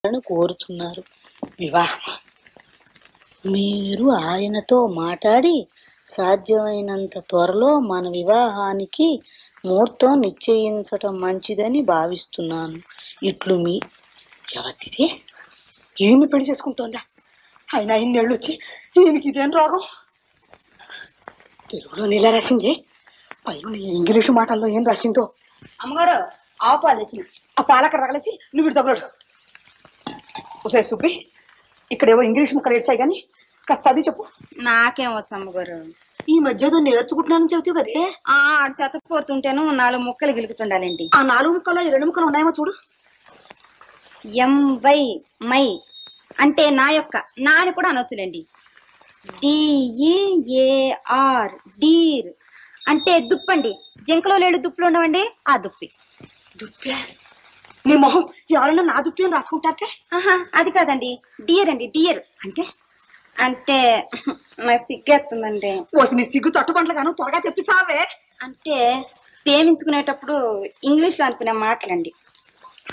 కోరుతున్నారు వివాహం. మీరు ఆయనతో మాట్లాడి సాధ్యమైనంత త్వరలో మన వివాహానికి ముహూర్తం నిశ్చయించటం మంచిదని భావిస్తున్నాను. ఇట్లు మీ ఎవరిది? ఈయన్ని పెళ్లి చేసుకుంటోందా? ఆయన ఇన్నేళ్ళు వచ్చి ఈయనకి ఇదేం రోగం? తెలుగులో నీలా రాసిందే, పైన ఇంగ్లీషు మాటల్లో ఏం రాసిందో. అమ్మగారు ఆవు పాలు తెచ్చిన. ఆ పాలు అక్కడ తగలేసి నువ్వు ఇటు తగలడు. ఒకసారి సుబ్బి, ఇక్కడేవో ఇంగ్లీష్ ముక్కలు ఏడ్చాయి కానీ కాస్త చదివి చెప్పు. నాకేం వచ్చు అమ్మగారు? ఈ మధ్యలో నేర్చుకుంటున్నానని చెబుతావు కదే. ఆడు శతపోతుంటేను 4 ముక్కలు గిలుకుతుండాలండి. ఆ 4 ముక్కల్లో ఈ 2 ముక్కలు ఉన్నాయేమో చూడు. ఎంవై మై అంటే నా యొక్క, నాని కూడా అనొచ్చులేండి. డిఈఏఆర్ డీర్ అంటే దుప్పండి. జింకలో లేడు దుప్పులు ఉండవండి, ఆ దుప్పి. దుప్పే? నీ మొహం ఎవరన్నా నా దుప్పి అని రాసుకుంటారే? ఆహా, అది కాదండి, డియర్ అండి. డియర్ అంటే అంటే నాకు సిగ్గేస్తుందండి. ఓసి నీ సిగ్గు తట్టుబంట్ల గాను త్వరగా చెప్పి చావే. అంటే ప్రేమించుకునేటప్పుడు ఇంగ్లీష్ లో అనుకునే మాటలండి.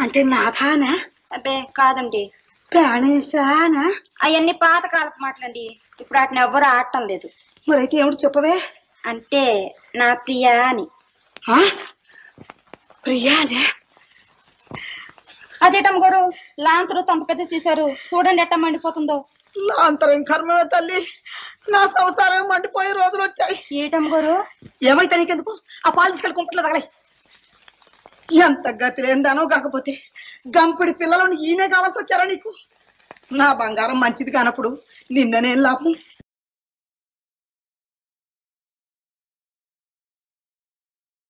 అంటే నాథానా? అబ్బే కాదండి, ప్రాణేశానా? అవన్నీ పాతకాలపు మాటలండి. ఇప్పుడు వాటిని ఎవ్వరూ ఆడటం లేదు. మరైతే ఏమిటి చెప్పవే? అంటే నా ప్రియా అని. ప్రియానే? అదేటమ్మ గారు, లాంతరు తంత పెద్ద చేశారు, చూడండి ఎట్ట మండిపోతుందో. లాంతరం కర్మమే తల్లి, నా సంసారం మండిపోయే రోజులు వచ్చాయి. ఏటమ్మ గారు? ఏమైతే నీకెందుకు? ఆ పాలు తీసుకెళ్ళి కుంపట్లో తగలే. ఎంత గతి లేదానో కాకపోతే గంపిడి పిల్లలను ఈయనే కావాల్సి వచ్చారా నీకు? నా బంగారం మంచిది కానప్పుడు నిన్ననేం లాభం?